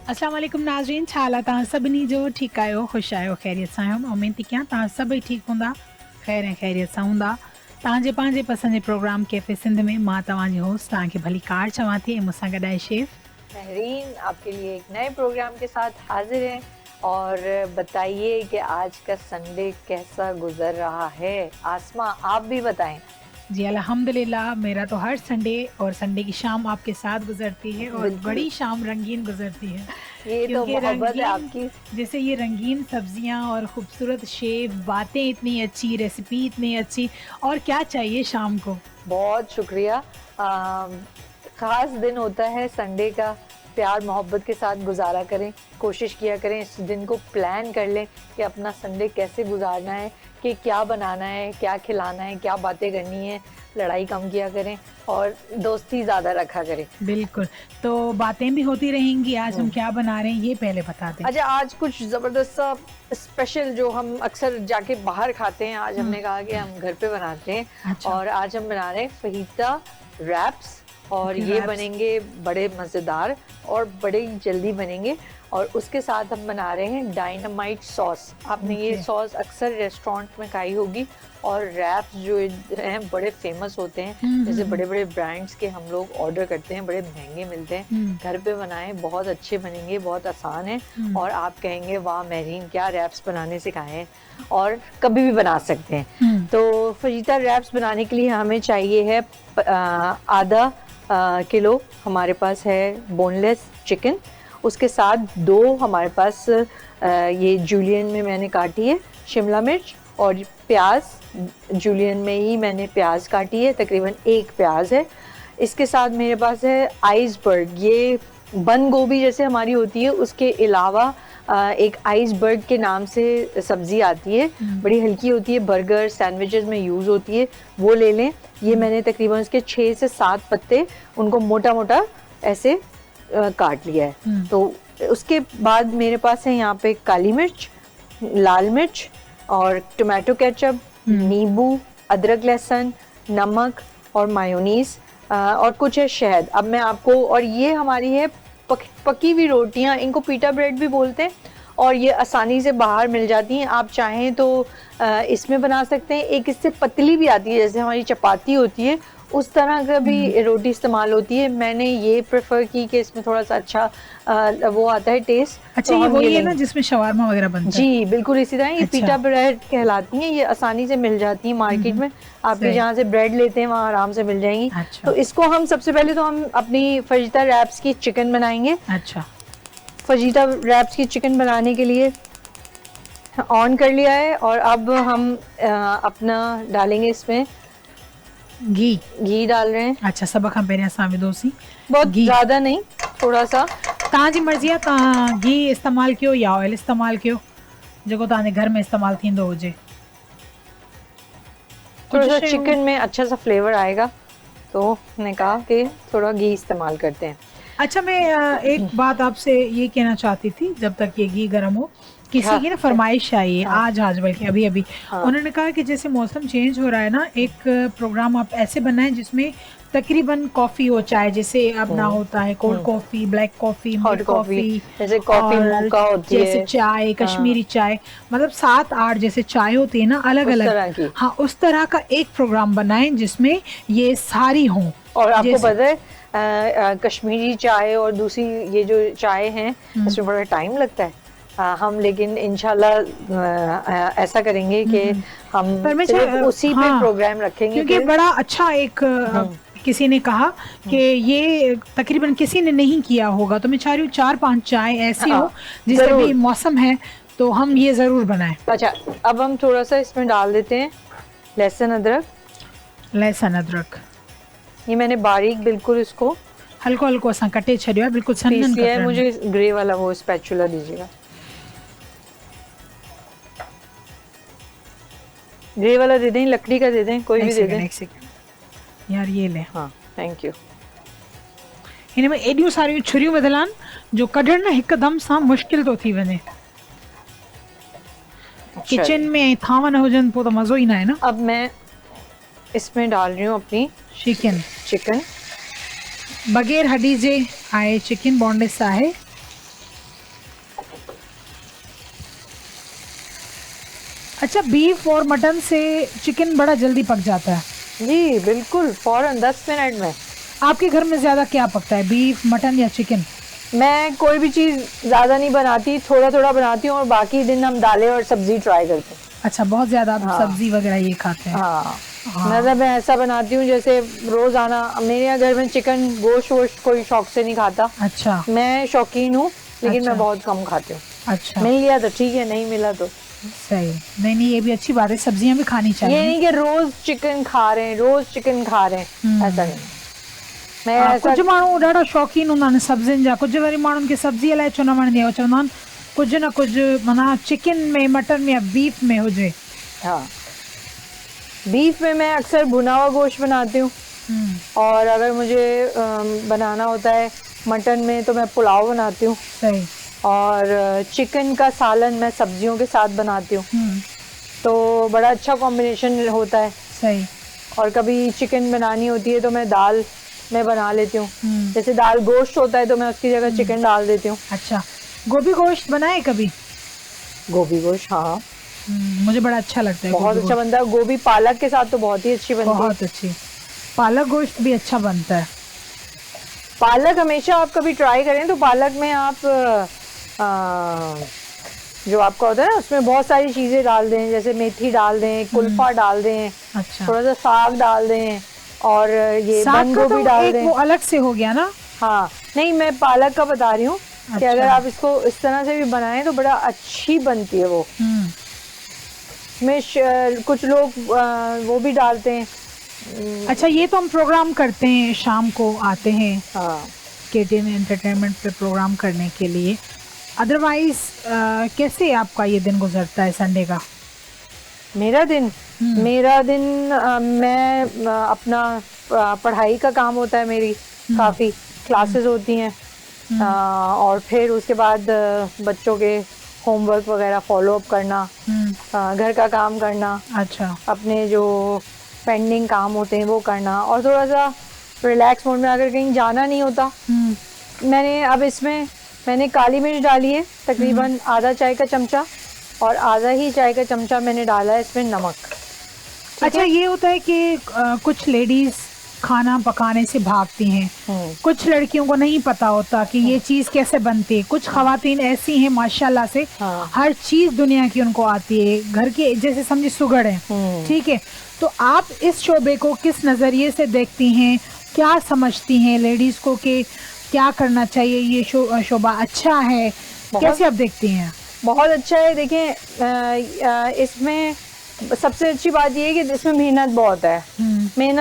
अस्सलाम वालेकुम नाज़रीन, छा हाल आहे तव्हां सभिनी जो? ठीकु आहियो, ख़ुशि आहियो, ख़ैरियत सां आहियो? उमेद थी कयां तव्हां सभई ठीकु हूंदा, ख़ैर ऐं ख़ैरियत सां हूंदा। तव्हांजे पंहिंजे पसंदि जे प्रोग्राम कैफ़े सिंध में मां तव्हांजी होस्ट तव्हांखे भली कार चवां थी, ऐं मूंसां गॾु आहे शेफ़ महरीन आपके लिए एक नए प्रोग्राम के साथ हाजिर हैं। और बताइए कि आज का संडे कैसा गुजर रहा है। आसमा, आप भी बताएं। जी अल्हम्दुलिल्लाह, मेरा तो हर संडे और संडे की शाम आपके साथ गुजरती है और बिल्कुल, बड़ी शाम रंगीन गुजरती है, ये तो क्योंकि मोहब्बत है रंगीन आपकी। जैसे ये रंगीन सब्जियां और खूबसूरत शेफ, बातें इतनी अच्छी, रेसिपी इतनी अच्छी, और क्या चाहिए शाम को। बहुत शुक्रिया। ख़ास दिन होता है संडे का, प्यार मोहब्बत के साथ गुजारा करें, कोशिश किया करें इस दिन को प्लान कर लें कि अपना संडे कैसे गुजारना है, कि क्या बनाना है, क्या खिलाना है, क्या बातें करनी है। लड़ाई कम किया करें और दोस्ती ज़्यादा रखा करें। बिल्कुल, तो बातें भी होती रहेंगी। आज हम क्या बना रहे हैं ये पहले बता दें। अच्छा, आज कुछ ज़बरदस्त सा स्पेशल जो हम अक्सर जाके बाहर खाते हैं, आज हमने कहा कि हम घर पे बनाते हैं। अच्छा। और आज हम बना रहे हैं फहीता रैप्स, और ओके, ये रैप्स। बनेंगे बड़े मज़ेदार और बड़े ही जल्दी बनेंगे। और उसके साथ हम बना रहे हैं डायनामाइट सॉस। आपने ये ओके। सॉस अक्सर रेस्टोरेंट में खाई होगी। और रैप्स जो हैं बड़े फेमस होते हैं, जैसे बड़े बड़े ब्रांड्स के हम लोग ऑर्डर करते हैं, बड़े महंगे मिलते हैं। घर पे बनाएं, बहुत अच्छे बनेंगे, बहुत आसान है। और आप कहेंगे वाह महरीन, क्या रैप्स बनाने सिखाए हैं, और कभी भी बना सकते हैं। तो फजीता रैप्स बनाने के लिए हमें चाहिए है आधा किलो हमारे पास है बोनलेस चिकन। उसके साथ 2 हमारे पास ये जूलियन में मैंने काटी है शिमला मिर्च, और प्याज जूलियन में ही मैंने प्याज काटी है, तकरीबन 1 प्याज है। इसके साथ मेरे पास है आइसबर्ग, ये बंद गोभी जैसे हमारी होती है, उसके अलावा एक आइसबर्ग के नाम से सब्जी आती है, बड़ी हल्की होती है, बर्गर सैंडविचेस में यूज़ होती है, वो ले लें। ये मैंने तकरीबन उसके 6 से 7 पत्ते उनको मोटा मोटा ऐसे काट लिया है। तो उसके बाद मेरे पास है यहाँ पे काली मिर्च, लाल मिर्च और टोमेटो केचप, नींबू, अदरक लहसुन, नमक और मायोनीज, और कुछ है शहद। अब मैं आपको, और ये हमारी है पकी हुई रोटियां, इनको पीटा ब्रेड भी बोलते हैं, और ये आसानी से बाहर मिल जाती हैं। आप चाहें तो इसमें बना सकते हैं। एक इससे पतली भी आती है, जैसे हमारी चपाती होती है उस तरह का भी रोटी इस्तेमाल होती है। मैंने ये प्रेफर की कि इसमें थोड़ा सा अच्छा वो आता है टेस्ट। अच्छा, तो ये हम वही है ना लेंगे। जिसमें शवारमा वगैरह बनता है? जी बिल्कुल इसी तरह। ये अच्छा। पीटा ब्रेड कहलाती हैं, ये आसानी से मिल जाती हैं मार्केट में। आपके सही। जहाँ से ब्रेड लेते हैं वहाँ आराम से मिल जाएंगी। अच्छा। तो इसको हम सबसे पहले तो हम अपनी फजीता रैप्स की चिकन बनाएंगे। अच्छा। फजीता रैप्स की चिकन बनाने के लिए ऑन कर लिया है, और अब हम अपना डालेंगे इसमें घी डाल रहे हैं। अच्छा, सब खां पहिरियां असां विधोसीं बहुत घी। ज़्यादा नहीं, थोड़ा सा। तव्हांजी मर्ज़ी आहे, तव्हां घी इस्तेमालु कयो या ऑयल इस्तेमालु कयो, जेको तव्हांजे घर में इस्तेमालु थींदो हुजे। थोड़ा सा चिकन में अच्छा सा फ्लेवर आएगा, तो मैंने कहा कि थोड़ा घी इस्तेमाल करते हैं। अच्छा, मैं एक बात आपसे ये कहना चाहती थी, जब तक ये घी गर्म हो, किसी की ना फरमाइश आई है आज बल्कि अभी अभी। उन्होंने कहा कि जैसे मौसम चेंज हो रहा है ना, एक प्रोग्राम आप ऐसे बनाएं जिसमें तकरीबन कॉफी हो, चाय जैसे अब ना होता है, cold coffee, black coffee, hot coffee, जैसे कॉफी मोका होती जैसे है, चाय, कश्मीरी चाय, मतलब 7-8 जैसे चाय होती है ना अलग अलग। हाँ, उस तरह का एक प्रोग्राम बनाएं जिसमें ये सारी हों। और आपको पता है कश्मीरी चाय और दूसरी ये जो चाय हैं इसमें बड़ा टाइम लगता है। हम लेकिन इंशाल्लाह ऐसा करेंगे कि हम सिर्फ उसी पे प्रोग्राम रखेंगे, क्योंकि बड़ा अच्छा एक किसी ने कहा कि ये तकरीबन किसी ने नहीं किया होगा, तो मैं चाह रही हूँ 4-5 चाय ऐसी हो जिससे भी मौसम है, तो हम ये जरूर बनाएं। अच्छा, अब हम थोड़ा सा इसमें डाल देते हैं लहसुन अदरक। ये मैंने बारीक बिल्कुल इसको हल्को हल्को असां कटे छड़ियो है, बिल्कुल सन्नन पीस लिया है। मुझे ग्रे वाला वो स्पैचुला दीजिएगा, ग्रे वाला दे दें, लकड़ी का दे दें, कोई भी दे दें। यार ये ले। हाँ, थैंक यू। हिन में एडियो सारी छुरियूं बदल आहिनि जो कढण न हिकदम सां मुश्किल तो थी वने। किचन में थावन हुजन पो तो मजो ही ना है ना। अब मैं इसमें डाल रही हूँ अपनी चिकन बगैर हड्डी जे आए चिकन बॉन्डिस आहे। अच्छा, बीफ और मटन से चिकन बड़ा जल्दी पक जाता है। जी बिल्कुल, फौरन 10 मिनट में। आपके घर में ज्यादा क्या पकता है, बीफ, मटन या चिकन? मैं कोई भी चीज ज्यादा नहीं बनाती, थोड़ा थोड़ा बनाती हूँ और बाकी दिन हम दालें और सब्जी ट्राई करते हैं। अच्छा, बहुत ज्यादा आप हाँ। सब्जी वगैरह ये खाते हैं? हाँ, हाँ। मतलब मैं ऐसा बनाती हूँ जैसे रोजाना। मेरे यहाँ घर में चिकन गोश्त वोश्त कोई शौक से नहीं खाता। अच्छा। मैं शौकीन हूँ, लेकिन अच्छा। मैं बहुत कम खाती हूँ। अच्छा, मिल गया तो ठीक है, नहीं मिला तो सही। नहीं नहीं, ये भी अच्छी बात है, सब्जियां भी खानी चाहिए। ये नहीं कि रोज चिकन खा रहे हैं, रोज चिकन खा रहे हैं, ऐसा नहीं। मैं ऐसा कुछ माण्हू ॾाढा शौक़ीन हूंदा आहिनि सब्जियुनि जा, कुझु वरी माण्हुनि खे सब्जी अलाए छो न वणंदी आहे, चवंदा आहिनि कुझु न कुझु माना चिकन में, मटन में या बीफ में हुजे। हाँ, बीफ में मैं अक्सर भुना हुआ गोश्त बनाती हूँ, और अगर मुझे बनाना होता है मटन में तो मैं पुलाव बनाती हूँ। सही। और चिकन का सालन मैं सब्जियों के साथ बनाती हूँ, तो बड़ा अच्छा कॉम्बिनेशन होता है। सही। और कभी चिकन बनानी होती है तो मैं दाल में बना लेती हूँ, जैसे दाल गोश्त होता है तो मैं उसकी जगह चिकन डाल देती हूँ। अच्छा, गोभी गोश्त बनाए कभी? गोभी गोश्त, हाँ, मुझे बड़ा अच्छा लगता है, बहुत अच्छा बनता है। गोभी पालक के साथ तो बहुत ही अच्छी बनती है। बहुत अच्छी। पालक गोश्त भी अच्छा बनता है। पालक हमेशा आप कभी ट्राई करें तो पालक में आप जो आपका होता है ना, उसमें बहुत सारी चीजें डाल दें, जैसे मेथी डाल दें, कुल्फा डाल दें, अच्छा। थोड़ा सा साग डाल दें, और ये साग बंद का गोभी तो डाल एक दें। वो अलग से हो गया ना? हाँ, नहीं, मैं पालक का बता रही हूँ कि अच्छा। अगर आप इसको इस तरह से भी बनाएं तो बड़ा अच्छी बनती है वो। में कुछ लोग वो भी डालते हैं। अच्छा, ये तो हम प्रोग्राम करते हैं, शाम को आते हैं हाँ, केटीएन एंटरटेनमेंट पे प्रोग्राम करने के लिए। अदरवाइज कैसे आपका ये दिन गुजरता है संडे का? मेरा दिन मैं अपना पढ़ाई का काम होता है मेरी, काफ़ी क्लासेस होती हैं, और फिर उसके बाद बच्चों के होमवर्क वगैरह फॉलो अप करना, घर का काम करना। अच्छा। अपने जो पेंडिंग काम होते हैं वो करना, और थोड़ा सा रिलैक्स मोड में अगर कहीं जाना नहीं होता, मैंने काली मिर्च डाली है तकरीबन आधा चाय का चमचा, और आधा ही चाय का चमचा मैंने डाला है इसमें नमक। अच्छा, ये होता है कि कुछ लेडीज खाना पकाने से भागती हैं, कुछ लड़कियों को नहीं पता होता कि ये चीज़ कैसे बनती है। कुछ खवातीन ऐसी हैं माशाल्लाह से, हर चीज़ दुनिया की उनको आती है, घर के जैसे समझे सुगड़ है, ठीक है। तो आप इस शोबे को किस नज़रिए से देखती हैं, क्या समझती हैं लेडीज़ को कि क्या करना चाहिए, ये शोबा अच्छा है, कैसे आप देखती हैं? बहुत अच्छा है। देखें, इसमें सबसे अच्छी बात ये है कि इसमें मेहनत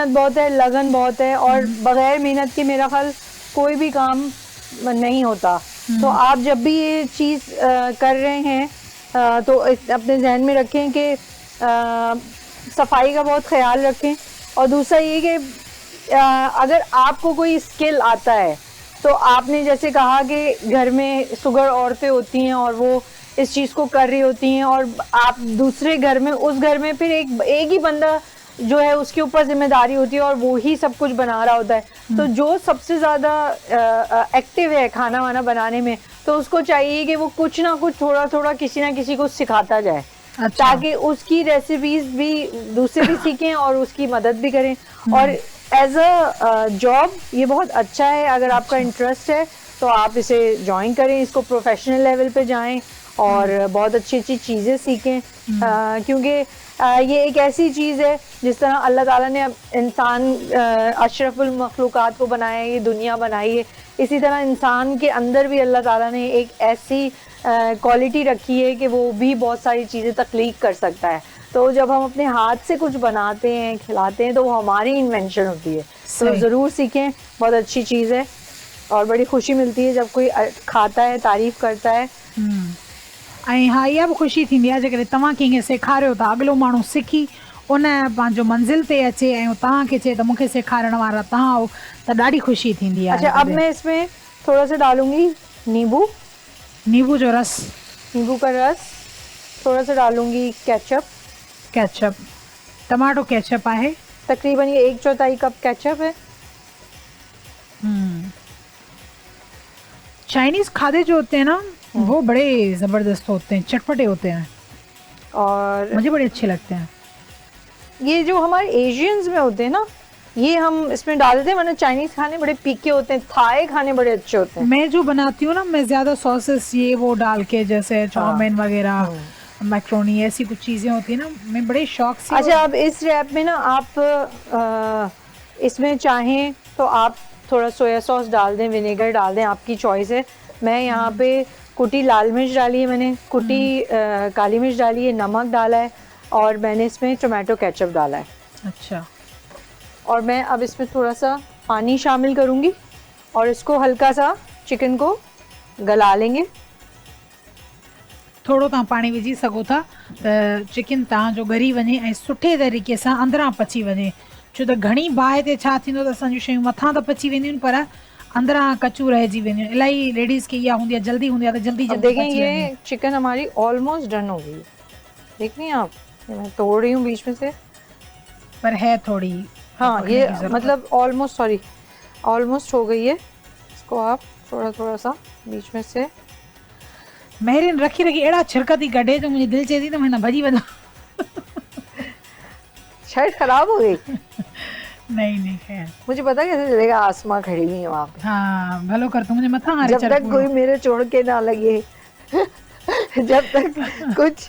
बहुत है, लगन बहुत है, और बगैर मेहनत के मेरा ख्याल कोई भी काम नहीं होता। तो आप जब भी ये चीज़ कर रहे हैं तो अपने जहन में रखें कि सफाई का बहुत ख्याल रखें, और दूसरा ये कि अगर आपको कोई स्किल आता है तो आपने जैसे कहा कि घर में सुगर औरतें होती हैं और वो इस चीज़ को कर रही होती हैं, और आप दूसरे घर में, उस घर में फिर एक ही बंदा जो है उसके ऊपर जिम्मेदारी होती है और वो ही सब कुछ बना रहा होता है। तो जो सबसे ज़्यादा एक्टिव है खाना वाना बनाने में, तो उसको चाहिए कि वो कुछ ना कुछ थोड़ा थोड़ा किसी ना किसी को सिखाता जाए। अच्छा। ताकि उसकी रेसिपीज भी दूसरे भी सीखें और उसकी मदद भी करें। और एज अ जॉब ये बहुत अच्छा है। अगर आपका इंटरेस्ट है तो आप इसे ज्वाइन करें, इसको प्रोफेशनल लेवल पे जाएं और बहुत अच्छी अच्छी चीज़ें सीखें, क्योंकि ये एक ऐसी चीज़ है जिस तरह अल्लाह ताला ने इंसान अशरफुल मखलूक़ात को बनाया है, ये दुनिया बनाई है, इसी तरह इंसान के अंदर भी अल्लाह ताला ने एक ऐसी क्वालिटी रखी है कि वो भी बहुत सारी चीज़ें तख्लीक कर सकता है। तो जब हम अपने हाथ से कुछ बनाते हैं, खिलाते हैं, तो वो हमारी इन्वेंशन होती है। तो ज़रूर सीखें, बहुत अच्छी चीज़ है और बड़ी खुशी मिलती है जब कोई खाता है, तारीफ़ करता है। ऐं हा, इहा बि ख़ुशी थींदी आहे जेकॾहिं तव्हां कंहिंखे सेखारियो था, अॻिलो माण्हू सिखी उन पंहिंजो मंज़िल ते अचे ऐं तव्हांखे चए त मूंखे सेखारण वारा तव्हां हो, त ॾाढी ख़ुशी थींदी आहे। अच्छा, अब मैं इसमें थोड़ा सा डालूंगी नींबू जो रस, नींबू का रस, थोड़ा सा डालूंगी केचप, टमाटो केचप है, तकरीबन ये 1/4 कप केचप है। चाइनीज खाने जो होते हैं ना, वो बड़े ज़बरदस्त होते हैं, चटपटे होते हैं। और मुझे बड़े अच्छे लगते हैं। ये जो हमारे एशियंस में होते हैं ना, ये हम इसमें डाल देते हैं, वरना चाइनीज खाने बड़े फीके होते हैं, थाई खाने बड़े अच्छे होते हैं। मैं जो बनाती हूँ ना, मैं ज्यादा सॉसेस ये वो डाल के, जैसे चाउमीन वगैरह, मैक्रोनी, ऐसी कुछ चीजें होती है ना, मैं बड़े शौक से। अच्छा, अब इस रैप में ना आप इसमें चाहें तो आप थोड़ा सोया सॉस डाल दें, विनेगर डाल दें, आपकी चॉइस है। मैं यहाँ पे कुटी लाल मिर्च डाली है, मैंने कुटी काली मिर्च डाली है, नमक डाला है, और मैंने इसमें टोमेटो केचप डाला है। अच्छा। और मैं अब इसमें थोड़ा सा पानी शामिल करूँगी और इसको हल्का सा चिकन को गला लेंगे। थोड़ो तव्हां पाणी विझी सघो था त चिकन तव्हांजो ॻरी वञे ऐं सुठे तरीक़े सां अंदरां पची वञे, छो त घणी बाहि ते छा थींदो त असांजूं शयूं मथां त पची वेंदियूं पर अंदरां कचूं रहिजी वेंदियूं। इलाही लेडीज़ खे इहा हूंदी आहे जल्दी हूंदी आहे त जल्दी जल्दी देखें पची ये वञे। चिकन हमारी ऑलमोस्ट डन हो गई है, देख रही हैं आप, ये मैं तोड़ रही हूँ बीच में से, पर है थोड़ी, हाँ ये मतलब ऑलमोस्ट, सॉरी ऑलमोस्ट हो गई है। इसको आप थोड़ा थोड़ा सा बीच में से, महरिन रखी रखी अहिड़ा छिरक थी कढे जो मुंहिंजी दिलि चए थी त मां हिन भॼी वञा। शर्ट खराब हो गई। नहीं नहीं खैर, मुझे पता कैसे चलेगा, आसमां खड़ी हुई है वहाँ पे। हाँ भलो कर तू मुझे मथा हारे जब तक कोई मेरे छोड़ के ना लगे जब तक कुछ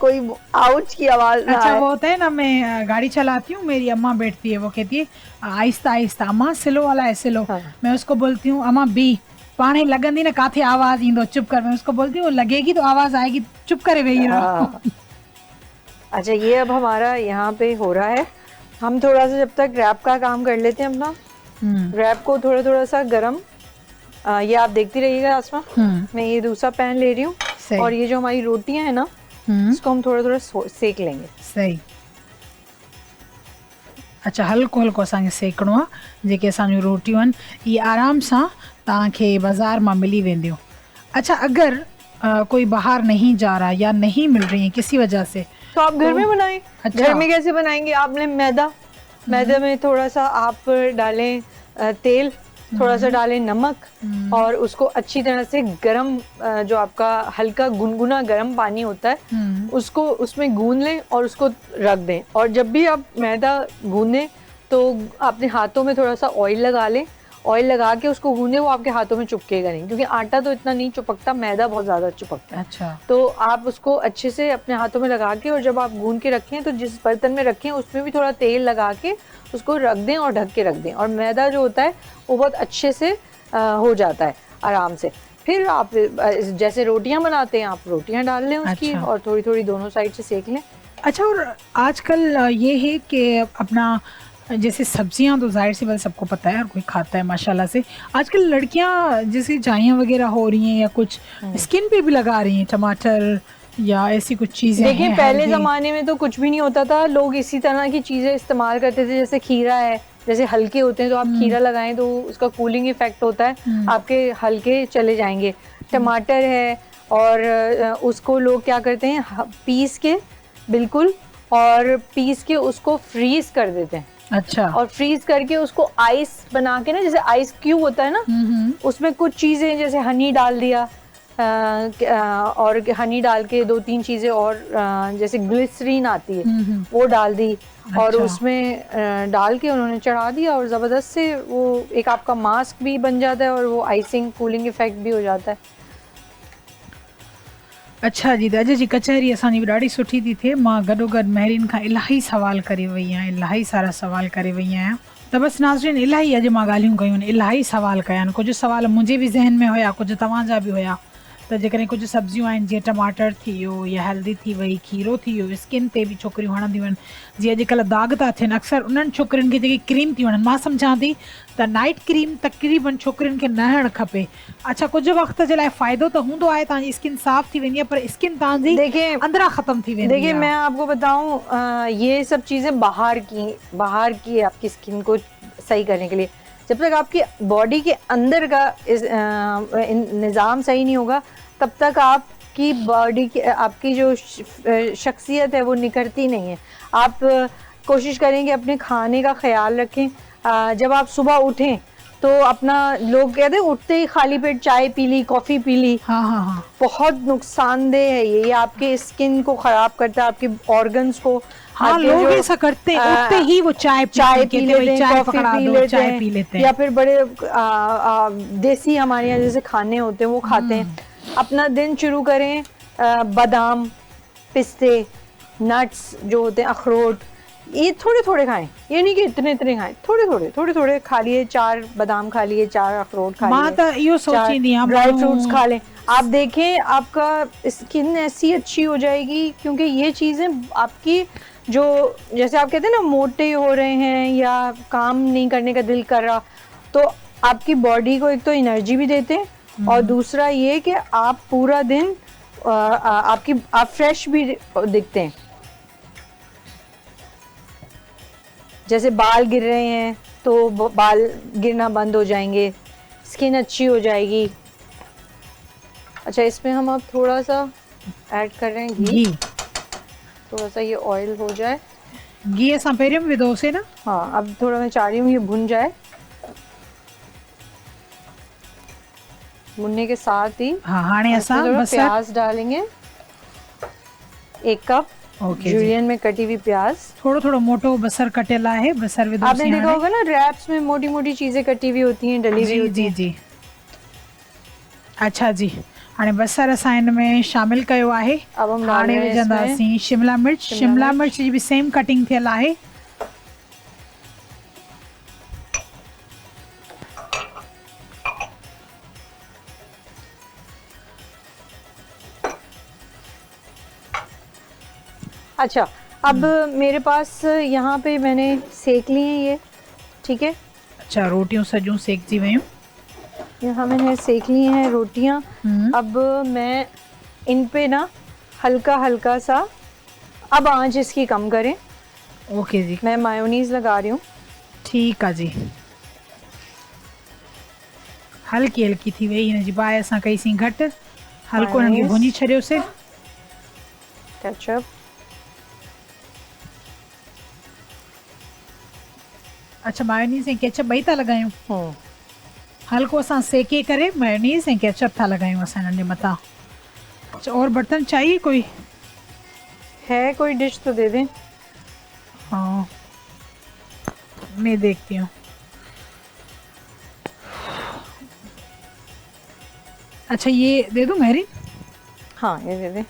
कोई आउच की आवाज ना अच्छा आए। वो होता है ना, मैं गाड़ी चलाती हूँ, मेरी अम्मा बैठती है, वो कहती है आहिस्ता आहिस्ता, अम्मा स्लो वाला है स्लो। हाँ। मैं उसको बोलती हूँ अम्मा बी, पाणे लगंदी ना काथे आवाज ईंदो, चुप कर। मैं उसको बोलती हूँ लगेगी तो आवाज आएगी, चुप करे वेही रहो। हाँ। अच्छा, ये अब हमारा यहाँ पे हो रहा है। हम थोड़ा सा जब तक रैप का काम कर लेते हैं अपना, रैप को थोड़ा थोड़ा सा गरम, ये आप देखती रहिएगा आसमा। मैं ये दूसरा पैन ले रही हूँ, और ये जो हमारी रोटियां हैं ना, इसको हम थोड़ा थोड़ा सेक लेंगे। सही। अच्छा, हल्को हल्को असांखे सेकणो आहे। जेके असांजूं रोटियूं आहिनि इहे आराम सां तव्हांखे बाज़ार मां मिली वेंदियूं। अच्छा, अगर कोई बाहर नहीं जा रहा या नहीं मिल रही है किसी वजह से, तो आप घर में बनाएं। अच्छा। घर में कैसे बनाएंगे? आपने मैदा में थोड़ा सा आप डालें तेल, थोड़ा सा डालें नमक, और उसको अच्छी तरह से गरम, जो आपका हल्का गुनगुना गरम पानी होता है, उसको उसमें गूंद लें और उसको रख दें। और जब भी आप मैदा गूंदें तो अपने हाथों में थोड़ा सा ऑयल लगा लें, ऑयल लगा के उसको गूंदें, वो आपके हाथों में चिपकेगा नहीं, क्योंकि आटा तो इतना नहीं चिपकता, मैदा बहुत ज़्यादा चिपकता है। अच्छा। तो आप उसको अच्छे से अपने हाथों में लगा के, और जब आप गूंद के रखें तो जिस बर्तन में रखें उसमें भी थोड़ा तेल लगा के उसको रख दें और ढक के रख दें, और मैदा जो होता है वो बहुत अच्छे से हो जाता है आराम से। फिर आप जैसे रोटियां बनाते हैं, आप रोटियां डाल लें उसकी। अच्छा। और थोड़ी थोड़ी दोनों साइड से सेक लें। अच्छा, और आजकल ये है कि अपना जैसे सब्जियां तो जाहिर सी बात सबको पता है, हर कोई खाता है माशाल्लाह से। आजकल लड़कियां जैसे चाइयां वगैरह हो रही हैं या कुछ स्किन पे भी लगा रही हैं, टमाटर या ऐसी कुछ चीज़ें। देखिए, पहले ज़माने में तो कुछ भी नहीं होता था, लोग इसी तरह की चीज़ें इस्तेमाल करते थे। जैसे खीरा है, जैसे हल्के होते हैं तो आप खीरा लगाएं तो उसका कूलिंग इफेक्ट होता है, आपके हल्के चले जाएंगे। टमाटर है, और उसको लोग क्या करते हैं, पीस के बिल्कुल, और पीस के उसको फ्रीज कर देते हैं। अच्छा। और फ्रीज करके उसको आइस बना के ना, जैसे आइस क्यूब होता है ना, उसमें कुछ चीज़ें जैसे हनी डाल दिया, और हनी डाल के 2-3 चीज़ें और, जैसे ग्लिसरीन आती है वो डाल दी। अच्छा। और उसमें डाल के उन्होंने चढ़ा दिया, और ज़बरदस्त से वो एक आपका मास्क भी बन जाता है, और वो आइसिंग कूलिंग इफेक्ट भी हो जाता है। अच्छा जी, अॼु जी कचहरी असांजी बि ॾाढी सुठी थी थिए। मां गॾोगॾु महरीन खां इलाही सवाल करे वई आहियां, इलाही सारा सवाल करे वई आहियां। त बसि नाज़रीन, इलाही अॼु मां ॻाल्हियूं कयूं आहिनि, इलाही सवाल कया आहिनि। कुझु सवाल मुंहिंजे बि ज़हन में हुया, कुझु तव्हांजा बि हुया। त जेकॾहिं कुझु सब्जियूं आहिनि, जीअं टमाटर थी वियो या हल्दी थी वई, खीरो थी वियो, स्किन ते बि छोकिरियूं हणंदियूं आहिनि, जीअं अॼुकल्ह दाग था थियनि, अक्सर उन्हनि छोकिरियुनि खे जेकी क्रीम थी वणनि, मां सम्झां थी त नाइट क्रीम तक़रीबन छोकिरियुनि खे न हणणु खपे। अच्छा, कुझु वक़्त जे लाइ फ़ाइदो त हूंदो आहे, तव्हांजी स्किन साफ़ थी वेंदी आहे, पर स्किन तव्हांजी देखिए अंदरां ख़त्म थी वेंदी है। देखिए, मैं आपको बताऊं, ये सब चीज़ें बाहर की आपकी स्किन को सही करने के लिए। जब तक आपकी बॉडी के अंदर का निज़ाम सही नहीं होगा, तब तक आपकी बॉडी की, आपकी जो शख्सियत है वो निखरती नहीं है। आप कोशिश करें कि अपने खाने का ख्याल रखें। जब आप सुबह उठें तो अपना लोग कहते हैं उठते ही खाली पेट चाय पी ली, कॉफी पी ली। हाँ हाँ हाँ, बहुत नुकसानदेह है ये आपके स्किन को खराब करता है, आपके ऑर्गन्स को। हाँ, लोग ऐसा करते हैं, उठते ही वो चाय पी लेते हैं, चाय कॉफी पकड़ा पी दो, लेते चाय हैं, पी लेते हैं, या फिर बड़े देसी हमारे यहाँ जैसे खाने होते हैं वो खाते हैं। अपना दिन शुरू करें बादाम, पिस्ते, नट्स जो होते हैं, अखरोट, ये थोड़े थोड़े खाएं। ये नहीं कि इतने इतने खाएं, थोड़े थोड़े खा लिए। 4 बादाम खा लिए, 4 अखरोट खा लिए, 4 ड्राई फ्रूट्स खा लें। आप देखें आपका स्किन ऐसी अच्छी हो जाएगी, क्योंकि ये चीजें आपकी जो, जैसे आप कहते हैं ना मोटे हो रहे हैं या काम नहीं करने का दिल कर रहा, तो आपकी बॉडी को एक तो एनर्जी भी देते हैं, और दूसरा ये कि आप पूरा दिन आप फ्रेश भी दिखते हैं। जैसे बाल गिर रहे हैं तो बाल गिरना बंद हो जाएंगे, स्किन अच्छी हो जाएगी। अच्छा, इसमें हम अब थोड़ा सा ऐड कर रहे हैं घी। थोड़ा सा ये ऑयल हो जाए, घी असां पहिरियों विधोसीं ना। हाँ, अब थोड़ा मैं चाह रही हूँ ये भुन जाए। भुनने के साथ ही हाँ, हाणे असां बसर प्याज डालेंगे, 1 कप जुलियन में कटी हुई प्याज। थोड़ो थोड़ो मोटो बसर कटेला है, बसर विधोसीं। आपने देखा होगा ना रैप्स में मोटी मोटी चीजें कटी हुई होती हैं, डली हुई होती हैं। जी। अच्छा जी, हाणे बसर असां इन में शामिल कयो आहे। अब हम हाणे विझंदासीं शिमला मिर्च। शिमला मिर्च जी भी सेम कटिंग थियल आहे। अच्छा, अब मेरे पास यहाँ पे मैंने सेक लिए हैं ये, ठीक है। अच्छा, रोटियों सजूं सेक जी वयूं। यहाँ मैंने सेक ली हैं रोटियाँ। अब मैं इन पे ना हल्का हल्का सा, अब आंच इसकी कम करें। ओके जी, मैं मायोनीज लगा रही हूँ। ठीक है जी। हल्की हल्की थी वही हिन जी बाहि असां कईसीं घटि, हल्को हिननि खे भुञी छॾियोसीं। केचप। अच्छा, मायोनीज़ ऐं केचप ॿई था लॻायूं। हल्को असां सेके करे मायोनीज़ ऐं केचप था लगायूं असां हिननि जे मथां। अच्छा, और बर्तन चाहिए कोई? है कोई डिश तो दे दें। हाँ, मैं देखती हूँ। अच्छा, ये दे दूँ महरीन? हाँ, ये दे दें।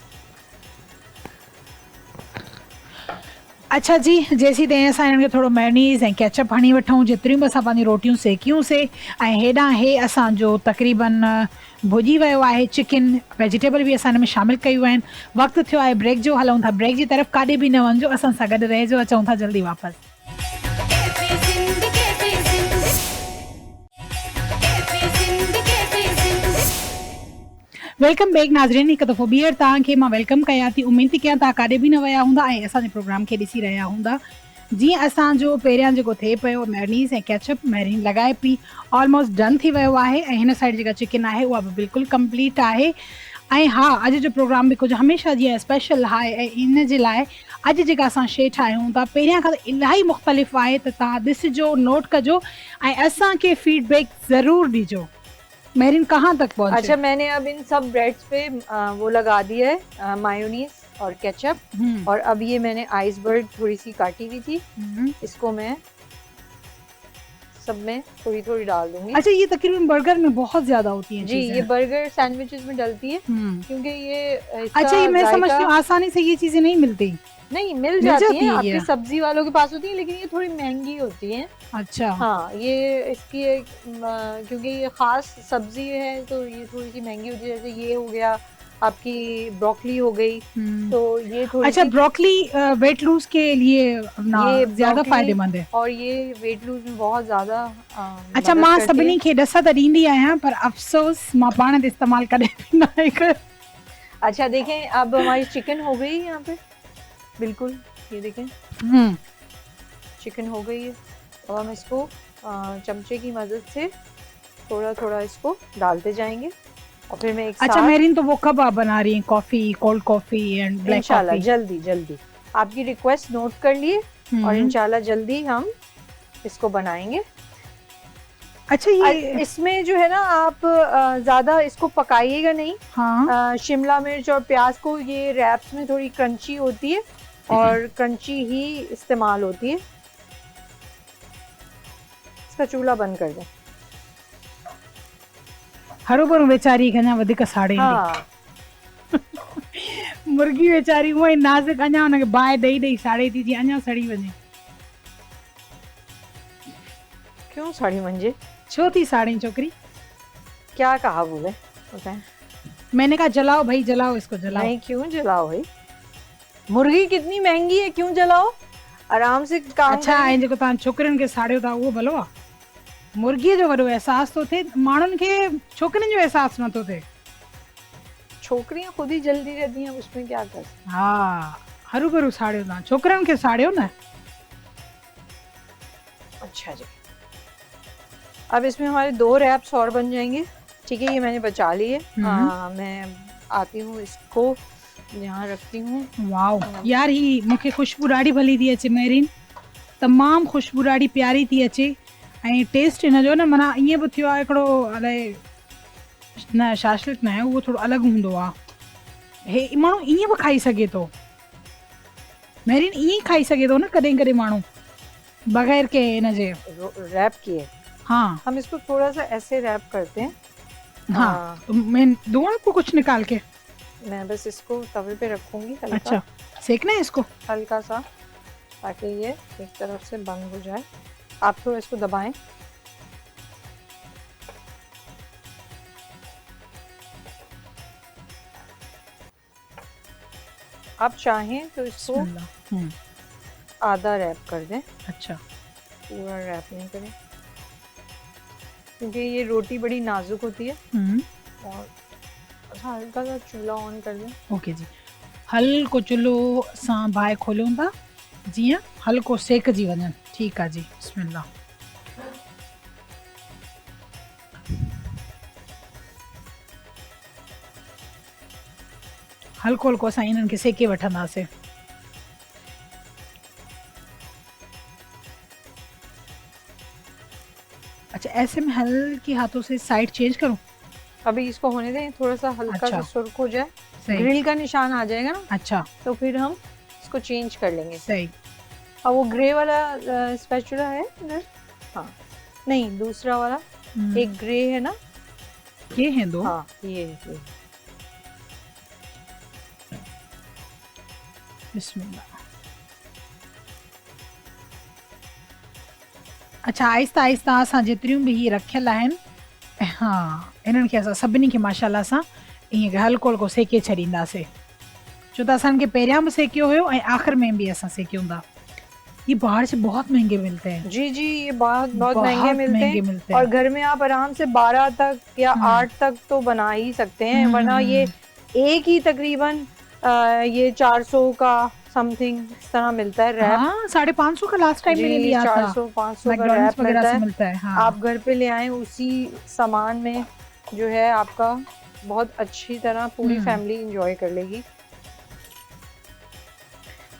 अच्छा जी, जेसी ताईं असां हिननि खे थोरो मेयोनीज़ ऐं केचप हणी वठूं, जेतिरियूं बि असां पंहिंजी रोटियूं सेकियूंसीं, ऐं हेॾां हे असांजो तक़रीबन भुॼी वियो आहे चिकन। वेजिटेबल बि असां हिन में शामिलु कयूं आहिनि। वक़्तु थियो आहे ब्रेक जो, हलूं था ब्रेक जी तरफ़। काॾे बि न वञिजो, असां सां गॾु रहिजो, अचूं था जल्दी वापसि। वेलकम बैक नाज़रीन, हिकु दफ़ो ॿीहर तव्हांखे मां वेलकम कयां थी। उमेद थी कयां तव्हां काॾे बि न विया हूंदा ऐं असांजे प्रोग्राम खे ॾिसी रहिया हूंदा। जीअं असांजो पहिरियां जेको थिए पियो मेयोनीज़ ऐं केचप मैरीन लॻाए पई, ऑलमोस्ट डन थी वियो आहे। ऐं हिन साइड जेका चिकन आहे उहा बि बिल्कुलु कंप्लीट आहे। ऐं हा, अॼु जो प्रोग्राम बि कुझु हमेशह जीअं स्पेशल आहे, ऐं इन जे लाइ अॼु जेका असां शइ ठाहियूं था पहिरियां खां त इलाही मुख़्तलिफ़ आहे, त तव्हां ॾिसिजो, नोट कजो ऐं असांखे फीडबैक ज़रूरु ॾिजो। मेहरीन कहाँ तक पहुंचे? अच्छा, मैंने अब इन सब ब्रेड्स पे वो लगा दिया है मायोनीज और केचप, और अब ये मैंने आइसबर्ग थोड़ी सी काटी हुई थी, इसको मैं सब में थोड़ी थोड़ी डाल दूंगी। अच्छा, ये तकरीबन बर्गर में बहुत ज्यादा होती है जी, ये बर्गर सैंडविचेस में डलती है, क्योंकि ये अच्छा, ये मैं समझती हूँ आसानी से ये चीजें नहीं मिलती। नहीं, मिल जाती हैं, आपकी सब्जी वालों के पास होती है, लेकिन ये थोड़ी महंगी होती है। अच्छा, हाँ, ये इसकी क्योंकि ये खास सब्जी है तो ये थोड़ी सी महंगी होती है। जैसे ये हो गया आपकी ब्रोकली हो गई, तो ये थोड़ी अच्छा, ब्रोकली वेट लूज के लिए ये ज्यादा फायदेमंद है, और ये वेट लूज में बहुत ज्यादा। अच्छा, मां सभिनी खे ॾस त ॾींदी आहियां, पर अफ़सोस मां पाण ते इस्तेमाल करे न आहे। अच्छा, देखें अब हमारी चिकन हो गई यहाँ पे, बिल्कुल ये देखें चिकन हो गई है। अब हम इसको चमचे की मदद से थोड़ा थोड़ा इसको डालते जाएंगे, और फिर मैं एक अच्छा, मेरीन तो वो कब आप बना रही हैं? Coffee, cold coffee and black coffee? इंशाल्लाह जल्दी जल्दी, आपकी रिक्वेस्ट नोट कर लिए, और इंशाल्लाह जल्दी हम इसको बनाएंगे। अच्छा ये इसमें जो है ना आप ज्यादा इसको पकाइएगा नहीं। हाँ शिमला मिर्च और प्याज को ये रैप्स में थोड़ी क्रंची होती है और क्रंची ही इस्तेमाल होती है। इसका चूल्हा बंद कर दें। हरू वेचारी अञा वधीक साड़े हाँ मुर्गी वेचारी उहे नाज़ुक अञा उनखे बाहि ॾेई ॾेई साड़े थी जीअं अञा सड़ी वञे। क्यों साड़ी मंजे? छो थी साड़ी छोकरी? क्या कहा बोले बताएं? मैंने कहा जलाओ भाई, जलाओ इसको, जलाओ। नहीं क्यों जलाओ भाई, मुर्गी कितनी महंगी है, क्यों जलाओ, आराम से काम अच्छा ऐं जेको तव्हां छोकिरियुनि खे साड़ियो था उहो भलो आहे? मुर्गीअ जो वॾो एहसास थो थिए, माण्हुनि खे छोकिरियुनि जो एहसास नथो थिए। छोकरियां खुद ही जल्दी रहती हैं, उसमें क्या कर। हाँ हरू भरू साड़ियो तव्हां, छोकिरियुनि खे साड़ियो न। अच्छा जी, अब इसमें हमारे 2 रैप्स और बन जाएंगे। ठीक है, ये मैंने बचा लिए। मैं आती हूँ इसको यहाँ रखती हूँ। वाओ यार ही मूंखे खुशबू ॾाढी भली थी अचे मेरीन, तमामु खुशबू ॾाढी प्यारी थी अचे ऐं टेस्ट हिन जो न माना ईअं बि थियो आहे हिकिड़ो अलाए न शाशलिक न आहे, उहो थोरो अलॻि हूंदो आहे। हे माण्हू ईअं बि खाई सघे थो मेरीन, ईअं ई खाई सघे थो न कॾहिं कॾहिं माण्हू बग़ैर के हिन जे रैप किए। हाँ हम इसको थोड़ा सा ऐसे रैप करते हैं। हाँ तो मैं दूँ आपको कुछ निकाल के? मैं बस इसको तवे पे रखूंगी हल्का। अच्छा सेकना है इसको हल्का सा, ताकि ये एक तरफ से बंद हो जाए। आप थोड़ा इसको दबाएं। आप चाहें तो इसको आधा रैप कर दें। अच्छा पूरा रैप नहीं करें, क्योंकि ये रोटी बड़ी नाजुक होती है। और हल्का सा चूल्हा ऑन कर दें। ओके जी, हल्को चुल्हो सां बाहि खोलियूं था जीअं हल्को सेकजी वञनि। ठीकु आहे जी, बिस्मिल्लाह। हल्को हल्को असां इन्हनि खे सेके वठंदासीं। अच्छा ऐसे में हल्की हाथों से साइड चेंज करूं? अभी इसको होने दें, थोड़ा सा हल्का सा सुर्ख हो जाए, सही। ग्रिल का निशान आ जाएगा ना, अच्छा तो फिर हम इसको चेंज कर लेंगे। सही। अब वो ग्रे वाला स्पैचुला है इधर? हाँ नहीं, दूसरा वाला एक ग्रे है ना, ये है 2। हाँ ये बिस्मिल्लाह। अच्छा आहिस्ता आहिस्ता असां जेतिरियूं बि हीअ रखियल आहिनि, हाँ इन्हनि खे असां सभिनी खे माशाल्लाह सां ईअं हल्को हल्को सेके छॾींदासीं, छो त असांखे पहिरियां बि सेकियो हुयो ऐं आख़िर में भी ऐसा सेकियूं था। ये बाहर से बहुत महंगे मिलते हैं। जी जी, ये बहुत महंगे मिलते हैं और घर में आप आराम से 12 तक या 8 तक तो बना ही सकते हैं, वरना ये एक ही तकरीबन ये 400 का समथिंग इस तरह मिलता है रैप। हाँ 550 का लास्ट टाइम मैंने लिया था। 400-500 का रैप मिलता है। हाँ। आप घर पे ले आए, उसी सामान में जो है आपका बहुत अच्छी तरह पूरी फैमिली एंजॉय कर लेगी।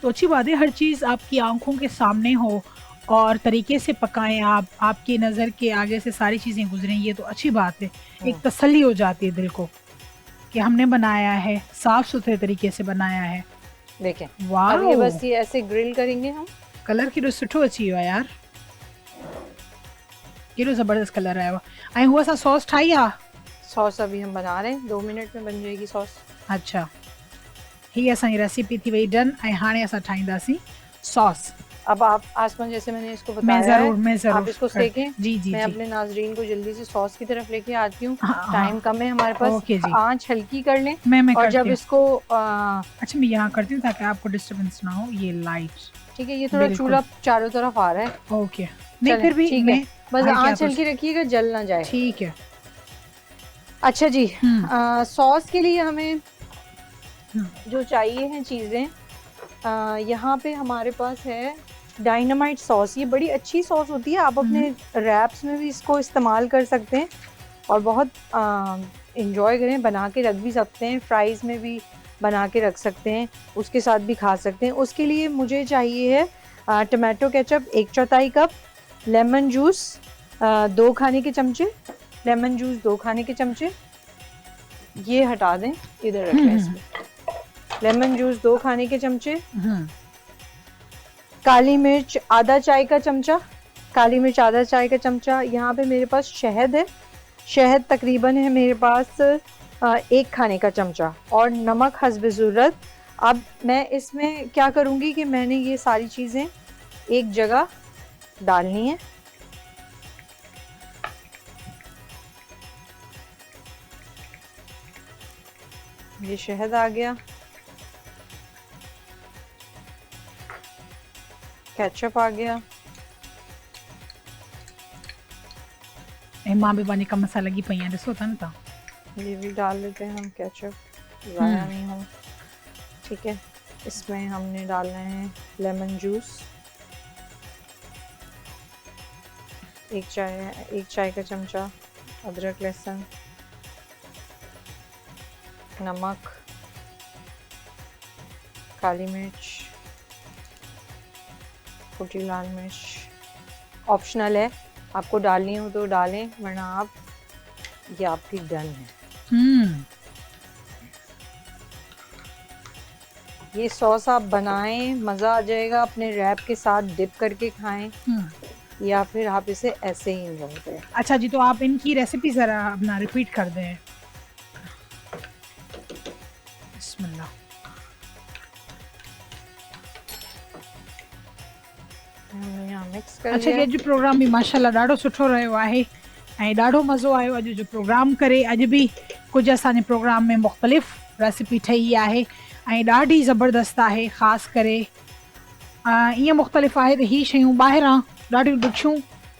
तो अच्छी बात है, हर चीज़ आपकी आंखों के सामने हो और तरीके से पकाएं आप, आपकी नज़र के आगे से सारी चीज़ें गुजरें, ये तो अच्छी बात है। एक तसल्ली हो जाती है दिल को कि हमने बनाया है, साफ सुथरे तरीके से बनाया है। देखें वाह, अब ये बस ये ऐसे ग्रिल करेंगे हम। कलर केॾो सुठो अची वियो आहे यार, केॾो ज़बरदस्त कलर आयो आहे। ऐं हूअ असां सॉस ठाही आहे? सॉस अभी हम बना रहे हैं, 2 मिनट में बन जाएगी सॉस। अच्छा, ही असांजी रेसिपी थी वई डन ऐं हाणे असां ठाहींदासीं सॉस। अब आप आसमान जैसे मैंने इसको बताया मैं जरूर आप इसको सेकें। जी जी मैं जी। अपने नाजरीन को जल्दी से सॉस की तरफ लेके आती हूँ। हाँ, टाइम कम है हमारे पास। ओके जी। आंच हल्की कर लें। मैं और जब इसको अच्छा मैं यहाँ करती हूँ ताकि आपको डिस्टर्बेंस ना हो। ये लाइट ठीक है, ये थोड़ा चूल्हा चारों तरफ आ रहा है। ओके नहीं फिर भी ठीक है, बस आंच हल्की रखिएगा, जल ना जाए। ठीक है। अच्छा जी, सॉस के लिए हमें जो चाहिए हैं चीज़ें, यहाँ पे हमारे पास है डायनामाइट सॉस। ये बड़ी अच्छी सॉस होती है, आप अपने रैप्स में भी इसको इस्तेमाल कर सकते हैं और बहुत इंजॉय करें, बना के रख भी सकते हैं, फ्राइज़ में भी बना के रख सकते हैं, उसके साथ भी खा सकते हैं। उसके लिए मुझे चाहिए है tomato ketchup 1/4 cup, lemon juice 2 खाने के चमचे लेमन जूस, 2 खाने के चमचे, ये हटा दें, इधर रख लें इसमें। लेमन जूस 2 खाने के चमचे, काली मिर्च आधा चाय का चमचा, काली मिर्च आधा चाय का चमचा। यहाँ पे मेरे पास शहद है, शहद तकरीबन है मेरे पास 1 खाने का चमचा, और नमक हस्ब ज़रूरत। अब मैं इसमें क्या करूँगी कि मैंने ये सारी चीज़ें एक जगह डालनी है। ये शहद आ गया, केचप आ गया, मां भी पानी का मसाला की पई ॾिसो था न तव्हां। ये भी डाल लेते हैं हम, केचप ज़ाया नहीं हो। ठीक है, इसमें हमने डालना है लेमन जूस, 1 चाय का चमचा, अदरक लहसुन, नमक, काली मिर्च, कुटी लाल मिर्च। ऑप्शनल है, आपको डालनी हो तो डालें, वरना आप ये आपकी डन है। ये सॉस आप बनाएं, मज़ा आ जाएगा। अपने रैप के साथ डिप करके खाएं, या फिर आप इसे ऐसे ही एंजॉय करें। अच्छा जी, तो आप इनकी रेसिपी ज़रा अपना रिपीट कर दें। बिस्मिल्लाह। मिक्स कर अच्छा, ये जो प्रोग्राम भी माशाल्लाह ॾाढो सुठो रहियो आहे ऐं ॾाढो मज़ो आयो अॼु जो प्रोग्राम करे। अॼु बि कुझु असांजे प्रोग्राम में मुख़्तलिफ़ रेसिपी ठही आहे ऐं ॾाढी ज़बरदस्त आहे। ख़ासि करे ईअं मुख़्तलिफ़ आहे त ही शयूं ॿाहिरां ॾाढियूं ॾुखियूं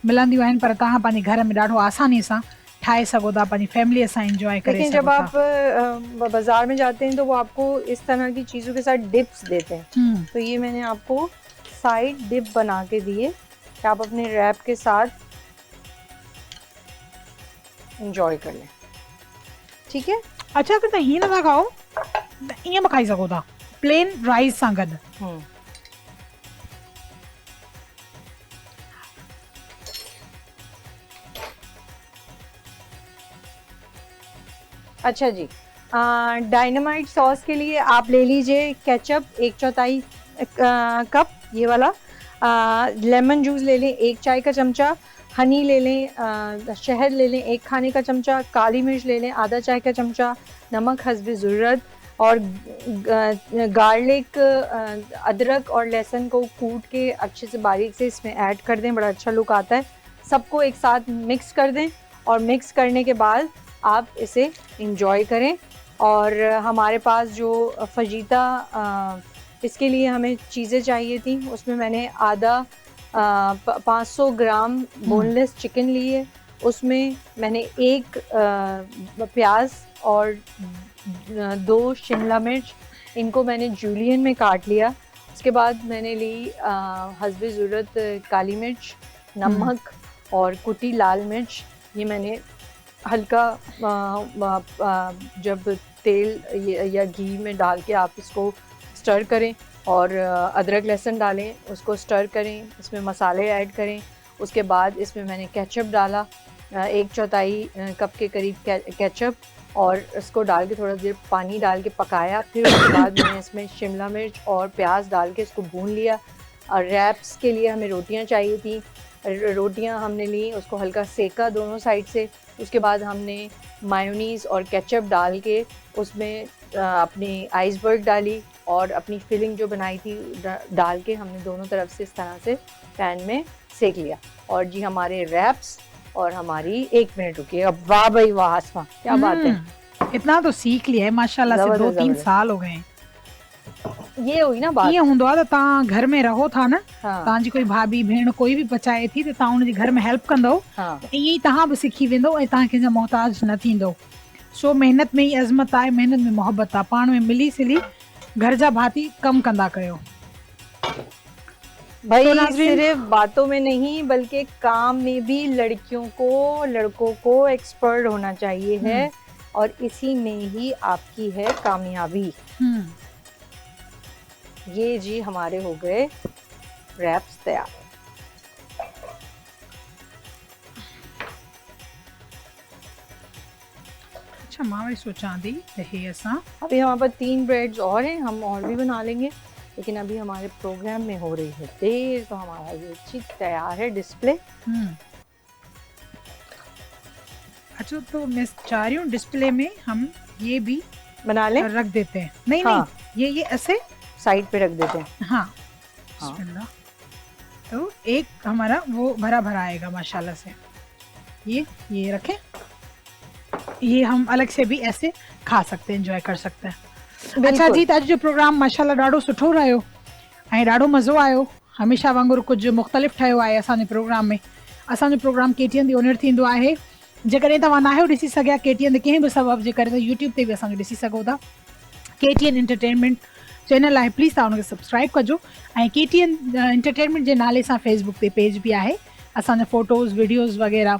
मिलंदियूं आहिनि, पर तव्हां पंहिंजे घर में ॾाढो आसानी सां ठाहे सघो था, पंहिंजी फैमिलीअ सां एंजॉय करे लेकिन सघो जब था। आप बाजार में जाते हैं तो वो आपको इस तरह की चीज़ों के साथ डिप्स देते हैं, तो ये मैंने आपको साइड डिप बना के दिए कि आप अपने रैप के साथ एंजॉय कर लें। ठीक है। अच्छा, अगर तव्हां हीअं नथा खाओ त ईअं बि खाई सघो था, प्लेन राइस सां गॾु। अच्छा जी, डायनामाइट सॉस के लिए आप ले लीजिए केचप 1/4 कप ये वाला, लेमन जूस ले लें 1 चाय का चमचा, हनी ले लें, शहद ले लें 1 खाने का चमचा, काली मिर्च ले लें आधा चाय का चमचा, नमक हस्ब ज़रूरत, और गार्लिक अदरक और लहसुन को कूट के अच्छे से बारीक से इसमें ऐड कर दें, बड़ा अच्छा लुक आता है। सबको एक साथ मिक्स कर दें, और मिक्स करने के बाद आप इसे इंजॉय करें। और हमारे पास जो फजीता, इसके लिए हमें चीज़ें चाहिए थी, उसमें मैंने आधा 500 ग्राम बोनलेस चिकन लिए, उसमें मैंने 1 प्याज और 2 शिमला मिर्च, इनको मैंने जूलियन में काट लिया। उसके बाद मैंने ली हस्बे ज़रूरत काली मिर्च, नमक और कुटी लाल मिर्च। ये मैंने हल्का जब तेल या घी में डाल के आप इसको स्टर करें, और अदरक लहसुन डालें, उसको स्टर करें, इसमें मसाले ऐड करें। उसके बाद इसमें मैंने केचप डाला, 1/4 कप के करीब केचप, और इसको डाल के थोड़ा देर पानी डाल के पकाया। फिर उसके बाद मैंने इसमें शिमला मिर्च और प्याज डाल के इसको भून लिया। और रैप्स के लिए हमें रोटियां चाहिए थी, रोटियां हमने ली, उसको हल्का सेका दोनों साइड से। उसके बाद हमने मायोनीज़ और केचप डाल के उसमें अपनी आइसबर्ग डाली, और अपनी फिलिंग जो बनाई थी डाल के हमने दोनों तरफ से इस तरह से पैन में सेक लिया। और जी हमारे रैप्स, और हमारी 1 मिनट रुकिए। अब वाह भाई वाह आसमा, क्या बात है, इतना तो सीख लिया है माशाल्लाह से। 2-3 साल हो गए। ये हुई ना बात। ये हूंदो आहे त तव्हां घर में रहो था न, हाँ। तव्हांजी कोई भाभी भेण कोई बि पचाए थी त तव्हां उनजे घर में हेल्प कंदो, हाँ। ईअं ई तव्हां बि सिखी वेंदो ऐं तव्हां कंहिंजा मोहताज न थींदो। सो महिनत में ई अज़मत आहे, महिनत में मोहब्बत आहे, पाण में मिली सिली घर जा भाती कम कंदा कयो। भाई तो सिर्फ बातों में नहीं बल्कि काम में भी लड़कियों को लड़कों को एक्सपर्ट होना चाहिए है, और इसी में ही आपकी है कामयाबी। ये जी हमारे हो गए रैप्स तैयार। अच्छा मां वरी सोचां थी त हे असां अभी हमारे पास 3 ब्रेड्स और हैं, हम और भी बना लेंगे, लेकिन अभी हमारे प्रोग्राम में हो रही है देर, तो हमारा ये चीज तैयार है डिस्प्ले। अच्छा तो मैं चाह रही हूँ डिस्प्ले में हम ये भी बना लें, रख देते हैं। नहीं हाँ। नहीं ये ऐसे साइड पे रख देते हैं। हाँ बिस्मिल्लाह। तो एक हमारा वो भरा भरा आएगा माशाल्लाह से। ये रखें, ये हम अलग से भी ऐसे खा सकते हैं, एंजॉय कर सकते हैं। अच्छा जी, अॼु जो प्रोग्राम माशाल्लाह ॾाढो सुठो रहियो ऐं ॾाढो मज़ो आयो। हमेशह वांगुरु कुझु मुख़्तलिफ़ ठहियो आहे असांजे प्रोग्राम में। असांजो प्रोग्राम KTN ते ओनर थींदो आहे। जेकॾहिं तव्हां न आहियो ॾिसी सघिया KTN ते कंहिं बि सबब जे करे, त यूट्यूब ते बि असांखे ॾिसी सघो था। KTN एंटरटेनमेंट चैनल आहे, प्लीज़ तव्हां हुनखे सब्सक्राइब कजो। ऐं KTN एंटरटेनमेंट जे नाले सां फेसबुक ते पेज बि आहे। असांजा फ़ोटोज़ वीडियोज़ वग़ैरह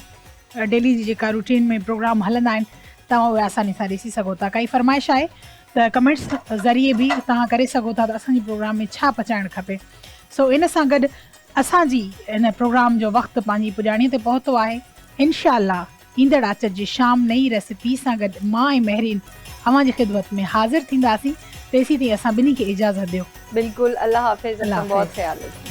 डेली जी जेका रूटीन में प्रोग्राम हलंदा आहिनि तव्हां उहे आसानी सां ॾिसी सघो था। काई फरमाइश आहे त कमेंट्स ज़रिए बि तव्हां करे सघो था त असांजे प्रोग्राम में छा पचाइणु खपे। सो इन सां गॾु असांजी इन प्रोग्राम जो वक़्तु पंहिंजी पुॼाणीअ ते पहुतो आहे। इंशाअल्लाह ईंदड़ आचर जी शाम नई रेसिपी सां गॾु मां ऐं महरीन अव्हां जी ख़िदमत में हाज़िर थींदासीं। तेसीं ताईं असां ॿिन्ही खे इजाज़त ॾियो। बिल्कुलु, अल्लाह हाफ़िज़, अल्लाह बहुत हाफ़िज़। ख्याल रखिए।